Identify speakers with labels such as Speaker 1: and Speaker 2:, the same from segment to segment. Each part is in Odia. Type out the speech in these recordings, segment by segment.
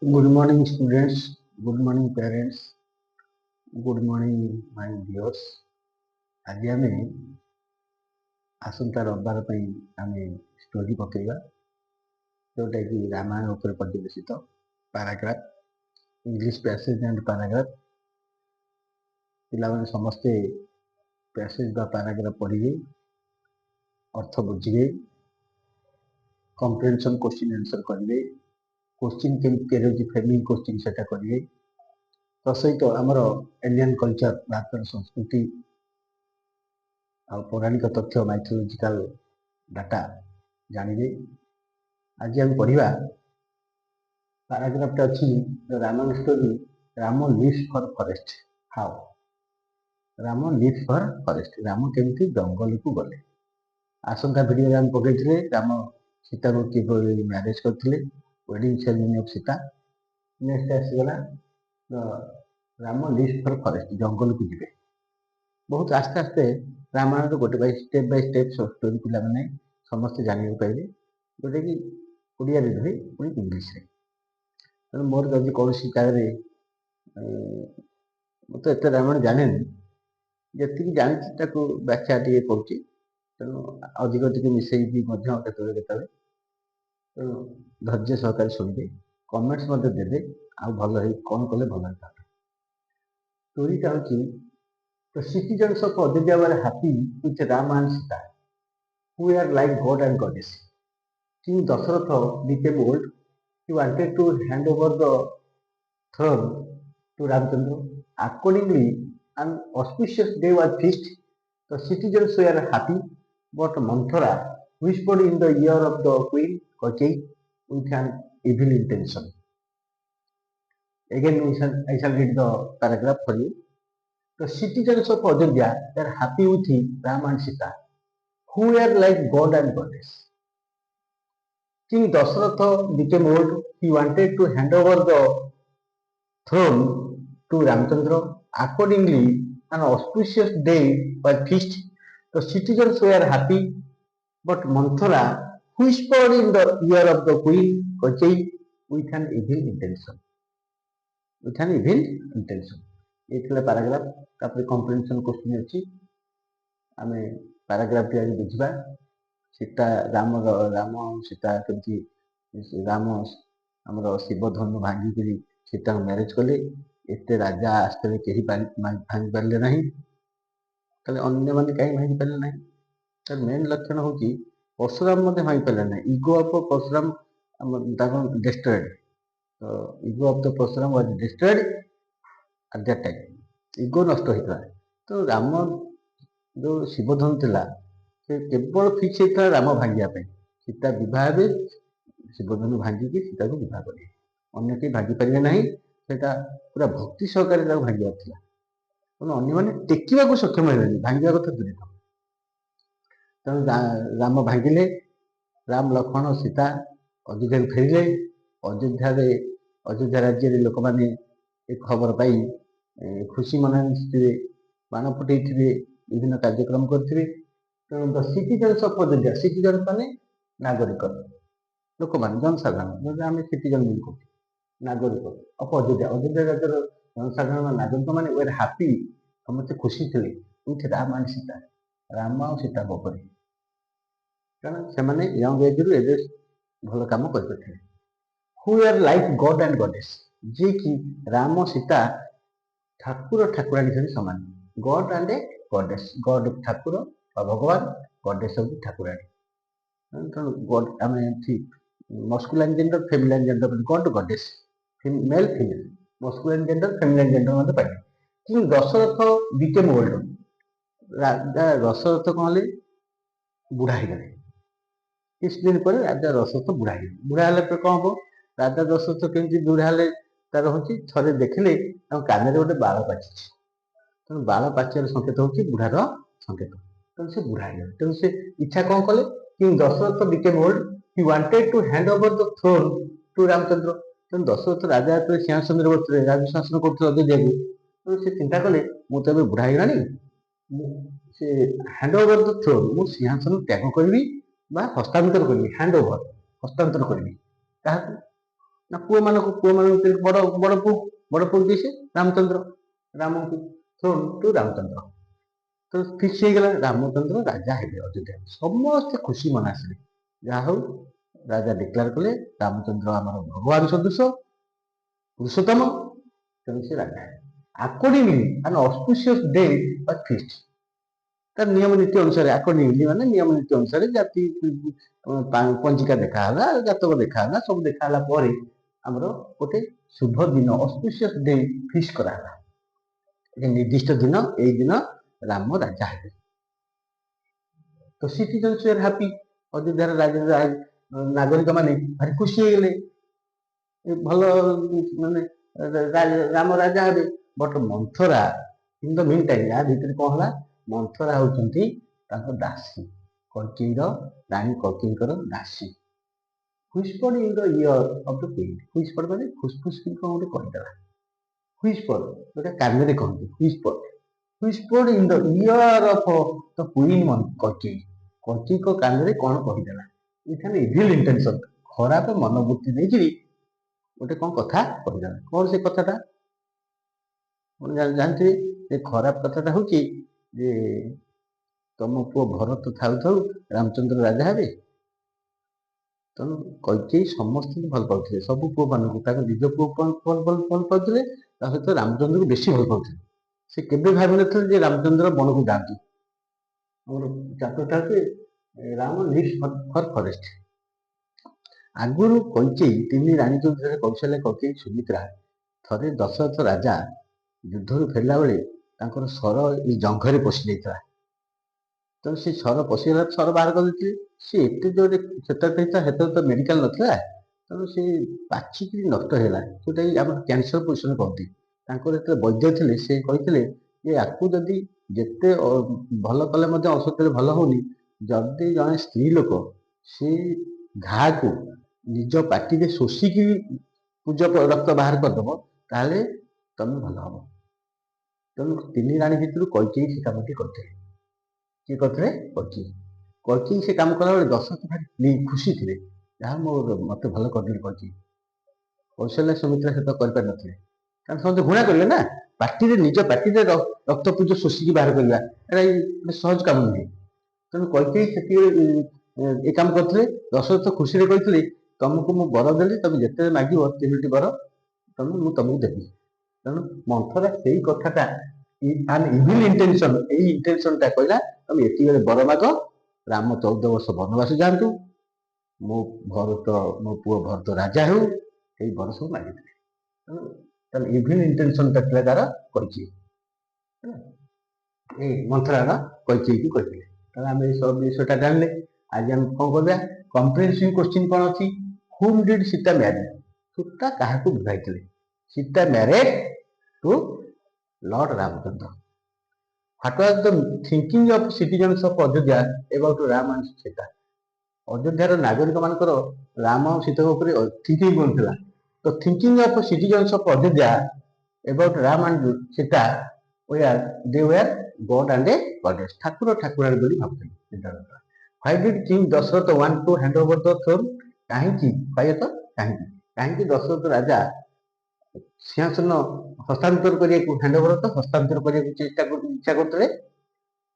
Speaker 1: Good morning, students. Good morning, parents. Good morning, my viewers. ଆଜି ଆମେ ଆସନ୍ତା ରବିବାର ପାଇଁ ଆମେ ଷ୍ଟୋରି ପକେଇବା ଯେଉଁଟାକି ରାମାୟଣ ଉପରେ ପର୍ଯ୍ୟବେସିତ paragraph English passage and paragraph. ପିଲାମାନେ ସମସ୍ତେ ପ୍ୟାସେଜ ବା ପାରାଗ୍ରାଫ ପଢ଼ିବେ, ଅର୍ଥ ବୁଝିବେ, କମ୍ପ୍ରେhension କ୍ୱେଶ୍ଚିନ୍ ଆନ୍ସର କରିବେ, क्वेश्चन केମିତି ହେଉଛି ଫ୍ରେମିଂ क्वेश्चन ସେଟା କରିବେ। ତା ସହିତ ଆମର ଇଣ୍ଡିଆନ୍ କଲଚର, ଭାରତର ସଂସ୍କୃତି ଆଉ ପୌରାଣିକ ତଥ୍ୟ ମାଇଥୋଲୋଜିକାଲ ଡାଟା ଜାଣିବେ। ଆଜି ଆମେ ପଢ଼ିବା ପାରାଗ୍ରାଫଟା ଅଛି ରାମାୟଣ ଷ୍ଟୋରି ରାମ ଲିଭ୍ସ ଫର ଫରେଷ୍ଟ। ହାଉ ରାମ ଲିଭ୍ସ ଫର ଫରେଷ୍ଟ, ରାମ କେମିତି ଜଙ୍ଗଲକୁ ଗଲେ। ଆସନ୍ତା ଭିଡ଼ିଓରେ ଆମେ ପକେଇଥିଲେ ରାମ ସୀତାକୁ କିପରି ମ୍ୟାରେଜ କରିଥିଲେ, wedding ceremony of Sita. Next ଆସିଗଲା ରାମ ଲିଭ୍ସ ଫର ଫରେଷ୍ଟ, ଜଙ୍ଗଲକୁ ଯିବେ। ବହୁତ ଆସ୍ତେ ଆସ୍ତେ ରାମାୟଣର ଗୋଟେ ଷ୍ଟେପ୍ ବାଇ ଷ୍ଟେପ୍ ଷ୍ଟୋରି ପିଲାମାନେ ସମସ୍ତେ ଜାଣିବାକୁ ପାଇବେ, ଯେଉଁଟାକି ଓଡ଼ିଆରେ ନୁହେଁ ପୁଣି ଇଂଲିଶରେ। ତେଣୁ ମୋର ଯଦି କୌଣସି ଜାଗାରେ ମୁଁ ତ ଏତେ ରାମାୟଣ ଜାଣେନି, ଯେତିକି ଜାଣିଛି ତାକୁ ବ୍ୟାଖ୍ୟା ଟିକେ କରୁଛି। ତେଣୁ ଅଧିକ ଟିକେ ମିଶେଇକି ମଧ୍ୟ କେତେବେଳେ କେତେବେଳେ। ତେଣୁ ଧୈର୍ଯ୍ୟ ସହକାରେ ଶୁଣିବେ, କମେଣ୍ଟସ୍ ମଧ୍ୟ ଦେବେ, ଆଉ ଭଲ ହେଇ କ'ଣ କଲେ ଭଲ ହେଇଥାନ୍ତା। ଷ୍ଟୋରିଟା ହେଉଛି The citizens of Ayodhya were happy with Rama and Sita, who were like God and Goddess. King Dasharatha became old. He wanted to hand over the throne to Ramchandra. Accordingly, an auspicious day was fixed. The citizens were happy, but Manthara whispered in the ear of the queen Kaikeyi with an evil intention. Again, I shall read the paragraph for you. The citizens of Ayodhya were happy with Rama and Sita, who were like God and Goddess. King Dasharatha became old. He wanted to hand over the throne to Ramchandra. Accordingly, an auspicious day was fixed. The citizens were happy, but Manthara whispered in the ear of the queen Kaikeyi with an evil intention. With an evil intention. ये ଥିଲା ପାରାଗ୍ରାଫ। ତାପରେ କମ୍ପ୍ରେhension କ୍ୱେଶ୍ଚିନ୍ ଅଛି। ଆମେ ପାରାଗ୍ରାଫଟି ଆଜି ବୁଝିବା। ସୀତା ରାମ ସୀତା କେମିତି ରାମ ଆମର ଶିବ ଧନୁ ଭାଙ୍ଗିକିରି ସୀତାଙ୍କୁ ମ୍ୟାରେଜ କଲେ। ଏତେ ରାଜା ଆସିଥିଲେ, କେହି ଭାଙ୍ଗି ପାରିଲେ ନାହିଁ। ତାହେଲେ ଅନ୍ୟମାନେ କାହିଁକି ଭାଙ୍ଗି ପାରିଲେ ନାହିଁ? ତାର ମେନ୍ ଲକ୍ଷଣ ହେଉଛି ପରଶୁରାମ ମଧ୍ୟ ଭାଙ୍ଗି ପାରିଲେ ନାହିଁ। ଇଗୋ ଅଫ୍ ପରଶୁରାମ ତାଙ୍କ ଡେଷ୍ଟ୍ରଏଡ୍। ତ ego of the Parashuram was destroyed at that time. Ego ନଷ୍ଟ ହେଇଥିଲା। ତ ରାମ ଯେଉଁ ଶିବଧନୁ ଥିଲା ସେ କେବଳ ଫିକ୍ସ ହେଇଥିଲା ରାମ ଭାଙ୍ଗିବା ପାଇଁ। ସୀତା ବିବାହ ହେବେ, ଶିବଧନୁ ଭାଙ୍ଗିକି ସୀତାକୁ ବିବାହ କରିବେ, ଅନ୍ୟ କେହି ଭାଙ୍ଗି ପାରିବେ ନାହିଁ। ସେଇଟା ପୁରା ଭକ୍ତି ସହକାରେ ତାକୁ ଭାଙ୍ଗିବାର ଥିଲା। ତେଣୁ ଅନ୍ୟମାନେ ଟେକିବାକୁ ସକ୍ଷମ ହେଲେନି, ଭାଙ୍ଗିବା କଥା ଦୂରେ ଥାଉ। ତେଣୁ ରାମ ଭାଙ୍ଗିଲେ। ରାମ ଲକ୍ଷ୍ମଣ ସୀତା ଅଯୋଧ୍ୟାକୁ ଫେରିଲେ। ଅଯୋଧ୍ୟା ରାଜ୍ୟରେ ଲୋକମାନେ ଏ ଖବର ପାଇ ଖୁସି ମନାଇଥିବେ, ବାଣ ଫୁଟେଇଥିବେ, ବିଭିନ୍ନ କାର୍ଯ୍ୟକ୍ରମ କରିଥିବେ। ତେଣୁ ଦ ସିଟିଜନ୍ସ ଅଫ୍ ଅଯୋଧ୍ୟା, ସିଟିଜନ୍ସ ମାନେ ନାଗରିକ, ଲୋକମାନେ, ଜନସାଧାରଣ, ଯେଉଁଟା ଆମେ ସିଟିଜନ୍ ବୋଲି କହୁଛୁ, ନାଗରିକ ଅଫ୍ ଅଯୋଧ୍ୟା। ଅଯୋଧ୍ୟା ରାଜ୍ୟର ଜନସାଧାରଣ ନାଗରିକ ମାନେ ୱେର୍ ହାପି, ସମସ୍ତେ ଖୁସି ଥିଲେ ୱିଥ୍ ରାମ ଆଣ୍ଡ ସୀତା, ରାମ ଆଉ ସୀତାଙ୍କ ଉପରେ। କାରଣ ସେମାନେ ୟଙ୍ଗ ଏଜ୍ରୁ ଏବେ ଭଲ କାମ କରିପାରିଥିଲେ। ହୁ ଆର୍ ଲାଇକ୍ ଗଡ୍ ଆଣ୍ଡ ଗଡେସ୍, ଯିଏକି ରାମ ସୀତା ଠାକୁର ଠାକୁରାଣୀ ସହିତ ସମାନ। ଗଡ୍ ଆଣ୍ଡ ଏ ଗଡେସ୍, ଗଡ୍ ଠାକୁର ବା ଭଗବାନ, ଗଡେସ୍ ହେଉଛି ଠାକୁରାଣୀ। ତେଣୁ ଗଡ୍ ଆମେ ଏଠି masculine gender, feminine gender, god goddess, male female, masculine gender, feminine gender ମଧ୍ୟ ପାଇବେ। କିନ୍ତୁ ଦଶରଥ ବିକେମ୍ ଓଲ୍ଡ, ରାଜା ଦଶରଥ କ'ଣ ହେଲେ? ବୁଢ଼ା ହେଇଗଲେ। କିଛି ଦିନ ପରେ ରାଜା ଦଶରଥ ବୁଢ଼ା ହେଇଗଲେ। ବୁଢ଼ା ହେଲା ପରେ କ'ଣ ହବ? ରାଜା ଦଶରଥ କେମିତି ବୁଢ଼ା ହେଲେ ତାର ହେଉଛି, ଥରେ ଦେଖିଲେ ତାଙ୍କ କାନରେ ଗୋଟେ ବାଳ ପାଚିଛି। ତେଣୁ ବାଳ ପାଚିବାର ସଂକେତ ହେଉଛି ବୁଢ଼ାର ସଂକେତ। ତେଣୁ ସେ ବୁଢ଼ା ହେଇଗଲେ। ତେଣୁ ସେ ଇଚ୍ଛା କ'ଣ କଲେ? King Dasharatha became old, he wanted to hand over the throne to Ramachandra. ତେଣୁ ଦଶରଥ ରାଜା ଯେତେବେଳେ ସିଂହାସନରେ ବସିଥିଲେ, ରାଜ୍ୟ ଶାସନ କରୁଥିଲେ ଅଯୋଧ୍ୟାକୁ, ତେଣୁ ସେ ଚିନ୍ତା କଲେ ମୁଁ ତ ଏବେ ବୁଢ଼ା ହେଇଗଲାଣି, ସେ ହ୍ୟାଣ୍ଡ ଓଭର ଦ ଥ୍ରୋନ୍, ମୁଁ ସିଂହାସନ ତ୍ୟାଗ କରିବି ବା ହସ୍ତାନ୍ତର କରିବି। ହ୍ୟାଣ୍ଡ ଓଭର, ହସ୍ତାନ୍ତର କରିବି। କାହାକୁ? ନା ପୁଅମାନଙ୍କ ଭିତରେ ବଡ ପୁଅ କିଏ ସେ ରାମଚନ୍ଦ୍ର, ରାମଙ୍କୁ ଥ୍ରୋନ୍ ଟୁ ରାମଚନ୍ଦ୍ର। ତ ଫିକ୍ସ ହେଇଗଲା ରାମଚନ୍ଦ୍ର ରାଜା ହେବେ ଅଯୋଧ୍ୟା। ସମସ୍ତେ ଖୁସି ମନାସିଲେ, ଯାହା ହଉ ରାଜା ଡିକ୍ଲାର କଲେ ରାମଚନ୍ଦ୍ର ଆମର ଭଗବାନ ସଦୃଶ ପୁରୁଷୋତ୍ତମ, ତେଣୁ ସେ ରାଜା ହେବେ। Accordingly an auspicious day was fixed। ତାର ନିୟମ ନୀତି ଅନୁସାରେ, ଆକର୍ଡିଂଲି ମାନେ ନିୟମ ନୀତି ଅନୁସାରେ ଜାତି ପଞ୍ଜିକା ଦେଖାହେଲା, ଜାତକ ଦେଖାହେଲା, ସବୁ ଦେଖାହେଲା ପରେ ଆମର ଗୋଟେ ଶୁଭ ଦିନ ଅସ୍ପିସିୟସ୍ ଡେ ଫିକ୍ସ କରାହେଲା। ନିର୍ଦ୍ଦିଷ୍ଟ ଦିନ, ଏଇ ଦିନ ରାମ ରାଜା ହେବେ। ତ ସିଟିଜନ୍ସ ୱେର୍ ହାପି, ଅଯୋଧ୍ୟାର ନାଗରିକ ମାନେ ଭାରି ଖୁସି ହେଇଗଲେ, ଭଲ ମାନେ ରାମ ରାଜା ହେବେ। But Manthara in the mean time, ୟା ଭିତରେ କଣ ହେଲା, ମନ୍ଥରା ହଉଛନ୍ତି ତାଙ୍କ ଦାସୀ, କୈକେୟୀର ରାଣୀ କୈକେୟୀଙ୍କର ଦାସୀ। Whispered in the ear of the queen, whispered ମାନେ ଫୁସଫୁସ କି କଣ ଗୋଟେ କହିଦେଲା, ହୁଇସ୍ପର୍ଡ ଗୋଟେ କାନରେ କହନ୍ତି, whispered in the ear of the queen Kaikeyi, କୈକେୟୀଙ୍କ କାନରେ କଣ କହିଦେଲା। ଏখানে ଇଭିଲ୍ ଇଣ୍ଟେନସନ୍, ଖରାପ ମନୋବୃତ୍ତି ନେଇକିରି ଗୋଟେ କଣ କଥା କହିଦେଲା। କଣ ସେ କଥାଟା ଜାଣିଥିବେ, ସେ ଖରାପ କଥାଟା ହଉଛି ଯେ ତମ ପୁଅ ଭରତ ଥାଉ ଥାଉ ରାମଚନ୍ଦ୍ର ରାଜା ହେବେ। ତେଣୁ କୈକେୟୀ ସମସ୍ତଙ୍କୁ ଭଲ ପାଉଥିଲେ, ସବୁ ପୁଅ ମାନଙ୍କୁ, ତାଙ୍କ ନିଜ ପୁଅ ଭଲ ପାଉଥିଲେ, ତା ସହିତ ରାମଚନ୍ଦ୍ରକୁ ବେଶୀ ଭଲ ପାଉଥିଲେ। ସେ କେବେ ଭାବିନଥିଲେ ଯେ ରାମଚନ୍ଦ୍ର ବଣକୁ ଯାଆନ୍ତୁ। ଆମର ଚାପ୍ଟରଟା ହଉଛି ରାମ ଲିଭ୍ସ ଫର ଫରେଷ୍ଟ। ଆଗରୁ କୈକେୟୀ ତିନି ରାଣୀ ଯୁଦ୍ଧରେ କୌଶଲ୍ୟା, କୈକେୟୀ, ସୁମିତ୍ରା, ଥରେ ଦଶରଥ ରାଜା ଯୁଦ୍ଧରୁ ଫେରିଲା ବେଳେ ତାଙ୍କର ସ୍ୱର ଏଇ ଜଙ୍ଘରେ ପଶି ଯାଇଥିଲା। ତେଣୁ ସେ ସ୍ୱର ପଶିଗଲା, ସ୍ୱର ବାହାର କରିଦେଇଥିଲେ। ସେ ଏତେ ଜୋରରେ କ୍ଷତ ହେଇଥିଲା, ସେତେବେଳେ ତ ମେଡିକାଲ ନଥିଲା, ତେଣୁ ସେ ପାଚିକିରି ନଷ୍ଟ ହେଲା, ଯୋଉଟାକି ଆମର କ୍ୟାନ୍ସର ପୋଜିସନ କହନ୍ତି। ତାଙ୍କର ଯେତେବେଳେ ବୈଦ୍ୟ ଥିଲେ, ସେ କହିଥିଲେ ଯେ ଆକୁ ଯଦି ଯେତେ ଭଲ କଲେ ମଧ୍ୟ ଔଷଧରେ ଭଲ ହଉନି, ଯଦି ଜଣେ ସ୍ତ୍ରୀ ଲୋକ ସେ ଘାକୁ ନିଜ ପାଟିରେ ଶୋଷିକି ରକ୍ତ ବାହାର କରିଦବ, ତାହେଲେ ତମେ ଭଲ ହବ। ତେଣୁ ତିନି ରାଣୀ ଭିତରୁ କୈକେୟୀ ସେ କାମଟି କରିଥିଲେ। କିଏ କରିଥିଲେ? କୈକେୟୀ। କୈକେୟୀ ସେ କାମ କଲାବେଳେ ଦଶରଥ ଭାରି ଖୁସି ଥିଲେ, ଯାହା ମତେ ଭଲ କରିଦେଲେ କୈକେୟୀ। କୌଶଲ୍ୟା, ସୁମିତ୍ରା ସହିତ କରିପାରିନଥିଲେ, କାରଣ ସମସ୍ତେ ଘୃଣା କରିବେ ନା, ପାଟିରେ ନିଜ ପାଟିରେ ରକ୍ତ ପୁଜ ଶୋଷିକି ବାହାର କରିବା, ଏଇଟା ସହଜ କାମ ନୁହେଁ। ତେଣୁ କୈକେୟୀ ସେତିକି ଏ କାମ କରିଥିଲେ। ଦଶରଥ ଖୁସିରେ କହିଥିଲେ, ତମକୁ ମୁଁ ବର ଦେଲି, ତମେ ଯେତେବେଳେ ମାଗିବ 3ଟି ବର ମୁଁ ତମକୁ ଦେବି। ତେଣୁ ମନ୍ଥରା ସେଇ କଥାଟା ଇଭିଲ୍ ଇଣ୍ଟେନସନ୍, ଏଇ ଇଣ୍ଟେନସନଟା କହିଲା, ତମେ ଏତିକି ବେଳେ ବର ମାଗ, ରାମ 14 ବର୍ଷ ବନବାସ ଯାଆନ୍ତୁ, ମୋ ପୁଅ ଭରତ ରାଜା ହେଉ, ଏଇ ବର ସବୁ ମାଗିଥିଲେ। ତାହେଲେ ଇଭିଲ୍ ଇଣ୍ଟେନସନଟା ଥିଲା ତାର କୈକେୟୀ, ଏଇ ମନ୍ଥରାର କୈକେୟୀକୁ କହିଥିଲେ। ତାହେଲେ ଆମେ ଏଇ ସବୁ ବିଷୟଟା ଜାଣିଲେ। ଆଜି ଆମେ କଣ କରିବା, କମ୍ପ୍ରେହେନ୍ସିଭ କ୍ୱେଶ୍ଚିନ୍ କଣ ଅଛି, whom did Sita marry, Sita କାହାକୁ ବିବାହିଥିଲେ? Sita married to lord Ramchandra. What was the thinking of citizens of Ayodhya about Ram and Sita? ଅଯୋଧ୍ୟାର ନାଗରିକ ମାନଙ୍କର ରାମ ଆଉ ସୀତାଙ୍କ ଉପରେ ଥିଙ୍କିଂ କଣ ଥିଲା? ତ thinking of citizens of Ayodhya about Ram and Sita they were God and a goddess, ଠାକୁର ଠାକୁରାଣୀ ବୋଲି ଭାବୁଥିଲେ। Why did King Dasharatha want to hand over the throne? କାହିଁକି ଦଶରଥ ରାଜା ସିଂହାସନ ହସ୍ତାନ୍ତର କରିବାକୁ, ହସ୍ତାନ୍ତର କରିବାକୁ ଇଚ୍ଛା କରୁଥିଲେ।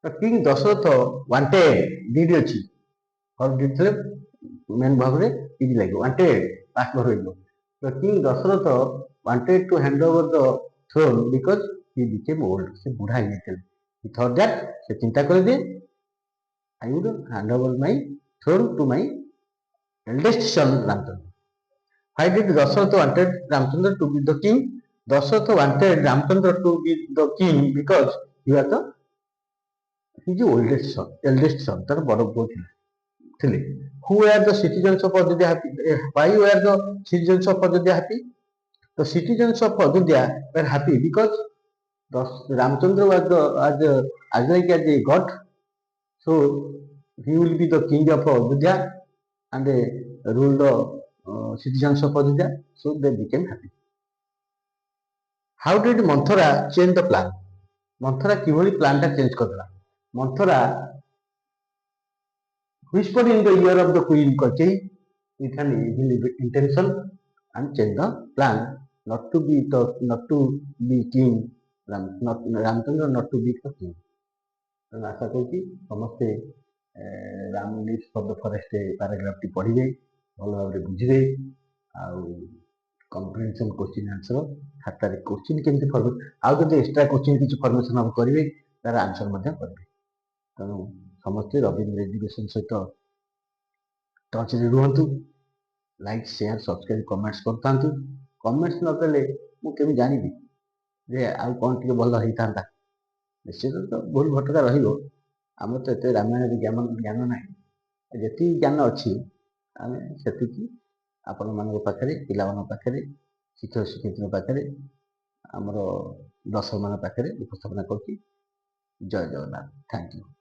Speaker 1: କିଙ୍ଗ ଦଶରଥ ୱାଣ୍ଟେଡ, ଡିଡ୍ ଅଛି, ଥିଲେ ମେନ୍ ଭାବରେ ଇଜି ଲାଗିବ, ୱାଣ୍ଟେଡ ପାଷ୍ଟ ଭାବରେ ଲାଗିବ। King Dasharatha wanted to hand over the throne because he became old, ସେ ବୁଢା ହେଇଯାଇଥିଲେ। ହି ଥଟ୍ ଦ୍ୟାଟ୍, ସେ ଚିନ୍ତା କରିଦିଏ, I would hand over my throne to my eldest son Ramchandra. Why did Dasharatha wanted Ramchandra to be the king? Dasharatha wanted Ramchandra to be the king because he was the eldest son, ତାର ବଡ ପୁଅ ଥିଲେ। Who were the citizens of Ayodhya happy? Why were the citizens of Ayodhya happy? The citizens of Ayodhya were happy because Ramchandra was like as a god, so he will be the king of Ayodhya and rule the citizens of Ayodhya, so they became happy. How did Manthara change the plan? Manthara কিভাবে প্ল্যানটা চেঞ্জ করলা? Manthara whispered in the ear of the queen Kaikeyi with an evil intention and change the plan not to be king, Ramchandra not to be the king. ତେଣୁ ଆଶା କରୁଛି ସମସ୍ତେ ରାମ ଲିଭ୍ସ ଫର ଦ ଫରେଷ୍ଟ ପାରାଗ୍ରାଫଟି ପଢ଼ିବେ, ଭଲ ଭାବରେ ବୁଝିବେ, ଆଉ କମ୍ପ୍ରିହେନ୍ସନ୍ କୋଶ୍ଚିନ୍ ଆନ୍ସର ଖାତାରେ କୋଶ୍ଚିନ୍ କେମିତି ଆଉ ଯଦି ଏକ୍ସଟ୍ରା କୋଶ୍ଚିନ୍ କିଛି ଫର୍ମେସନ୍ ହବ କରିବେ, ତାର ଆନ୍ସର ମଧ୍ୟ କରିବେ। ତେଣୁ ସମସ୍ତେ ରବୀନ୍ଦ୍ର ଏଜୁକେସନ୍ ସହିତ ଟଚ୍ରେ ରୁହନ୍ତୁ। ଲାଇକ୍, ସେୟାର, ସବସ୍କ୍ରାଇବ୍, କମେଣ୍ଟସ୍ କରିଥାନ୍ତୁ। କମେଣ୍ଟସ୍ ନକଲେ ମୁଁ କେମିତି ଜାଣିବି ଯେ ଆଉ କ'ଣ ଟିକେ ଭଲ ହେଇଥାନ୍ତା। ନିଶ୍ଚିତ ତ ଭୁଲ ଭଟକା ରହିବ, ଆମର ତ ଏତେ ରାମାୟଣରେ ଜ୍ଞାନ ନାହିଁ। ଯେତିକି ଜ୍ଞାନ ଅଛି ଆମେ ସେତିକି ଆପଣମାନଙ୍କ ପାଖରେ, ପିଲାମାନଙ୍କ ପାଖରେ, ଶିକ୍ଷକ ଶିକ୍ଷୟିତ୍ରୀଙ୍କ ପାଖରେ, ଆମର ଦର୍ଶକମାନଙ୍କ ପାଖରେ ଉପସ୍ଥାପନା କରୁଛି। ଜୟ ଜଗନ୍ନାଥ। Thank you.